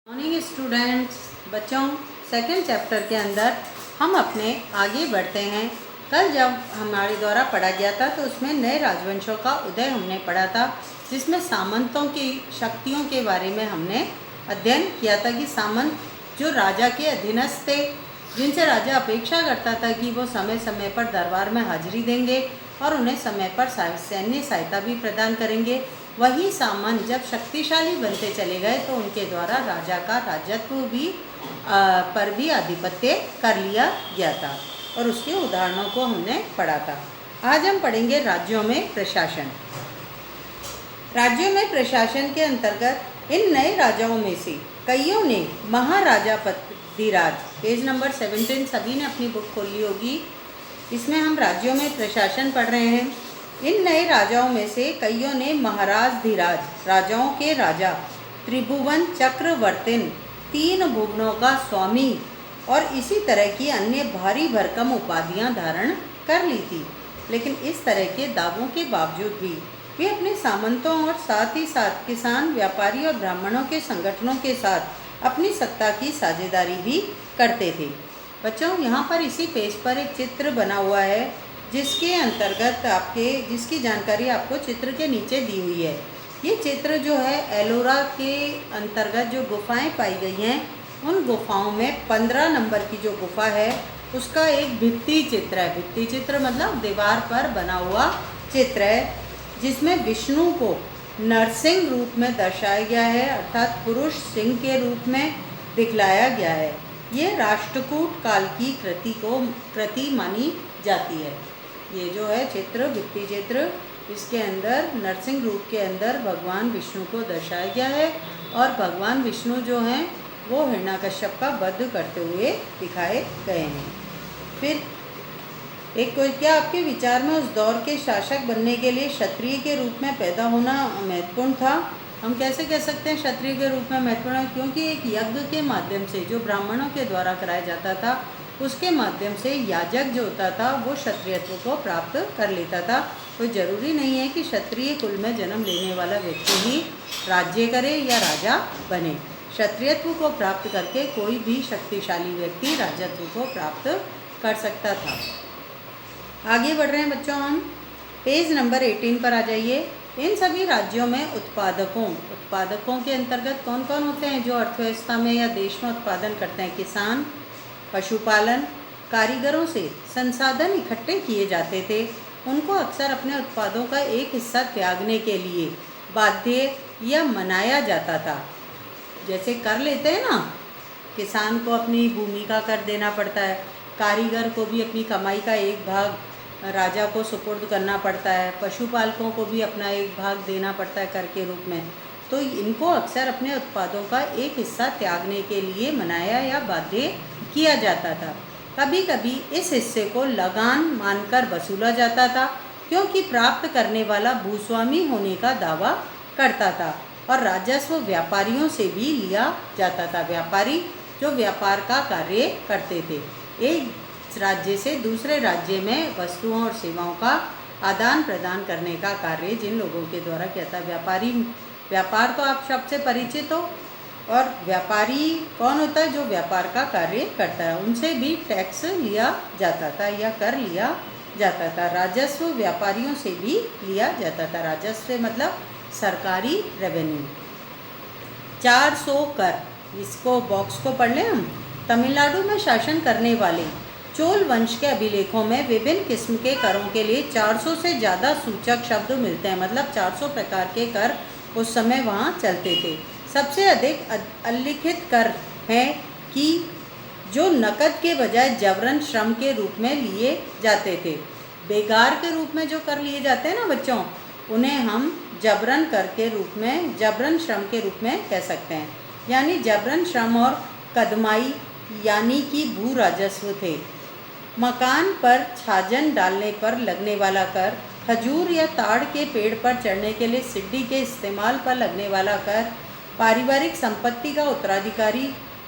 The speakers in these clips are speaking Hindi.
मॉर्निंग स्टूडेंट्स, बच्चों सेकंड चैप्टर के अंदर हम अपने आगे बढ़ते हैं। कल जब हमारे द्वारा पढ़ा गया था तो उसमें नए राजवंशों का उदय हमने पढ़ा था, जिसमें सामंतों की शक्तियों के बारे में हमने अध्ययन किया था कि सामंत जो राजा के अधीनस्थ थे, जिनसे राजा अपेक्षा करता था कि वो समय समय पर दरबार में हाजिरी देंगे और उन्हें समय पर सैन्य सहायता भी प्रदान करेंगे। वही सामंत जब शक्तिशाली बनते चले गए तो उनके द्वारा राजा का राजत्व भी पर भी आधिपत्य कर लिया गया था और उसके उदाहरणों को हमने पढ़ा था। आज हम पढ़ेंगे राज्यों में प्रशासन। राज्यों में प्रशासन के अंतर्गत इन नए राजाओं में से कईयों ने महाराजाधिराज, पेज नंबर 17 सभी ने अपनी बुक खोल ली होगी। इसमें हम राज्यों में प्रशासन पढ़ रहे हैं। इन नए राजाओं में से कईयों ने महाराजाधिराज, राजाओं के राजा, त्रिभुवन चक्रवर्तिन, 3 भुवनों का स्वामी और इसी तरह की अन्य भारी भरकम उपाधियां धारण कर ली थी। लेकिन इस तरह के दावों के बावजूद भी वे अपने सामंतों और साथ ही साथ किसान, व्यापारी और ब्राह्मणों के संगठनों के साथ अपनी सत्ता की साझेदारी भी करते थे। बच्चों, यहाँ पर इसी पेज पर एक चित्र बना हुआ है जिसके अंतर्गत जिसकी जानकारी आपको चित्र के नीचे दी हुई है। ये चित्र जो है एलोरा के अंतर्गत जो गुफाएं पाई गई हैं, उन गुफाओं में 15 नंबर की जो गुफा है उसका एक भित्ति चित्र है। भित्ति चित्र मतलब दीवार पर बना हुआ चित्र है, जिसमें विष्णु को नरसिंह रूप में दर्शाया गया है, अर्थात पुरुष सिंह के रूप में दिखलाया गया है। ये राष्ट्रकूट काल की कृति मानी जाती है। ये जो है चित्र, भित्ति चित्र, इसके अंदर नरसिंह रूप के अंदर भगवान विष्णु को दर्शाया गया है और भगवान विष्णु जो हैं वो हिरण्यकश्यप का वध करते हुए दिखाए गए हैं। फिर क्या आपके विचार में उस दौर के शासक बनने के लिए क्षत्रिय के रूप में पैदा होना महत्वपूर्ण था? हम कैसे कह सकते हैं क्षत्रिय के रूप में महत्वपूर्ण है? क्योंकि एक यज्ञ के माध्यम से जो ब्राह्मणों के द्वारा कराया जाता था, उसके माध्यम से याजक जो होता था वो क्षत्रियत्व को प्राप्त कर लेता था। कोई ज़रूरी नहीं है कि क्षत्रिय कुल में जन्म लेने वाला व्यक्ति ही राज्य करे या राजा बने। क्षत्रियत्व को प्राप्त करके कोई भी शक्तिशाली व्यक्ति राजत्व को प्राप्त कर सकता था। आगे बढ़ रहे हैं बच्चों, हम पेज नंबर 18 पर आ जाइए। इन सभी राज्यों में उत्पादकों के अंतर्गत कौन कौन होते हैं जो अर्थव्यवस्था में या देश में उत्पादन करते हैं? किसान, पशुपालन, कारीगरों से संसाधन इकट्ठे किए जाते थे। उनको अक्सर अपने उत्पादों का एक हिस्सा त्यागने के लिए बाध्य या मनाया जाता था। जैसे कर लेते हैं ना, किसान को अपनी भूमि का कर देना पड़ता है, कारीगर को भी अपनी कमाई का एक भाग राजा को सुपुर्द करना पड़ता है, पशुपालकों को भी अपना एक भाग देना पड़ता है कर के रूप में। तो इनको अक्सर अपने उत्पादों का एक हिस्सा त्यागने के लिए मनाया या बाध्य किया जाता था। कभी कभी इस हिस्से को लगान मानकर वसूला जाता था, क्योंकि प्राप्त करने वाला भूस्वामी होने का दावा करता था। और राजस्व व्यापारियों से भी लिया जाता था। व्यापारी जो व्यापार का कार्य करते थे, एक राज्य से दूसरे राज्य में वस्तुओं और सेवाओं का आदान प्रदान करने का कार्य जिन लोगों के द्वारा किया था। व्यापार तो आप सबसे परिचित हो। और व्यापारी कौन होता है? जो व्यापार का कार्य करता है। उनसे भी टैक्स लिया जाता था या कर लिया जाता था। राजस्व व्यापारियों से भी लिया जाता था। राजस्व मतलब सरकारी रेवेन्यू। 400 कर, इसको बॉक्स को पढ़ लें हम। तमिलनाडु में शासन करने वाले चोल वंश के अभिलेखों में विभिन्न किस्म के करों के लिए 400 से ज़्यादा सूचक शब्द मिलते हैं। मतलब 400 प्रकार के कर उस समय वहाँ चलते थे। सबसे अधिक अलिखित कर हैं कि जो नकद के बजाय जबरन श्रम के रूप में लिए जाते थे। बेगार के रूप में जो कर लिए जाते हैं ना बच्चों, उन्हें हम जबरन कर के रूप में, जबरन श्रम के रूप में कह सकते हैं। यानी जबरन श्रम और कदमाई यानी कि भू राजस्व थे। मकान पर छाजन डालने पर लगने वाला कर, खजूर या ताड़ के पेड़ पर चढ़ने के लिए सीढ़ी के इस्तेमाल पर लगने वाला कर, पारिवारिक संपत्ति का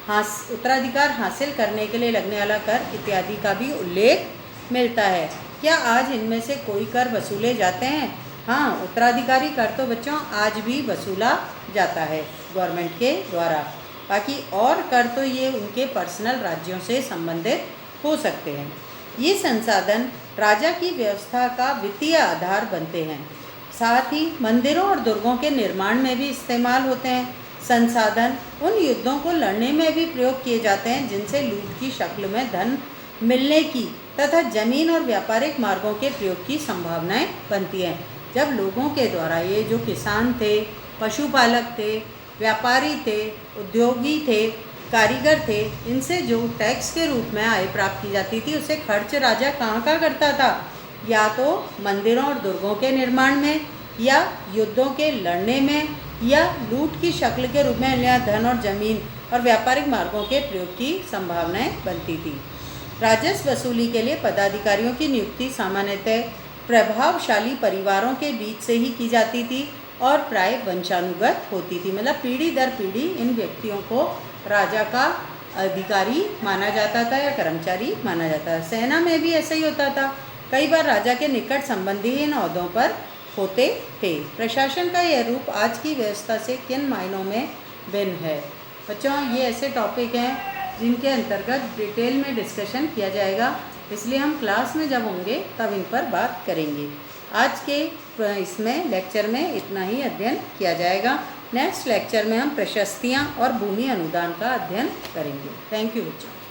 उत्तराधिकार हासिल करने के लिए लगने वाला कर इत्यादि का भी उल्लेख मिलता है। क्या आज इनमें से कोई कर वसूले जाते हैं? हाँ, उत्तराधिकारी कर तो बच्चों आज भी वसूला जाता है गवर्नमेंट के द्वारा। बाकी और कर तो ये उनके पर्सनल राज्यों से संबंधित हो सकते हैं। ये संसाधन राजा की व्यवस्था का वित्तीय आधार बनते हैं। साथ ही मंदिरों और दुर्गों के निर्माण में भी इस्तेमाल होते हैं। संसाधन उन युद्धों को लड़ने में भी प्रयोग किए जाते हैं जिनसे लूट की शक्ल में धन मिलने की तथा जमीन और व्यापारिक मार्गों के प्रयोग की संभावनाएं बनती हैं। जब लोगों के द्वारा, ये जो किसान थे, पशुपालक थे, व्यापारी थे, उद्योगी थे, कारीगर थे, इनसे जो टैक्स के रूप में आय प्राप्त की जाती थी, उसे खर्च राजा कहाँ का करता था? या तो मंदिरों और दुर्गों के निर्माण में, या युद्धों के लड़ने में, या लूट की शक्ल के रूप में या धन और जमीन और व्यापारिक मार्गों के प्रयोग की संभावनाएं बनती थी। राजस्व वसूली के लिए पदाधिकारियों की नियुक्ति सामान्यतः प्रभावशाली परिवारों के बीच से ही की जाती थी और प्राय वंशानुगत होती थी। मतलब पीढ़ी दर पीढ़ी इन व्यक्तियों को राजा का अधिकारी माना जाता था या कर्मचारी माना जाता था। सेना में भी ऐसा ही होता था। कई बार राजा के निकट संबंधी इन ओहदों पर होते थे। प्रशासन का यह रूप आज की व्यवस्था से किन मायनों में भिन्न है? बच्चों, ये ऐसे टॉपिक हैं जिनके अंतर्गत डिटेल में डिस्कशन किया जाएगा, इसलिए हम क्लास में जब होंगे तब इन पर बात करेंगे। आज के इसमें लेक्चर में इतना ही अध्ययन किया जाएगा। नेक्स्ट लेक्चर में हम प्रशस्तियाँ और भूमि अनुदान का अध्ययन करेंगे। थैंक यू बच्चों।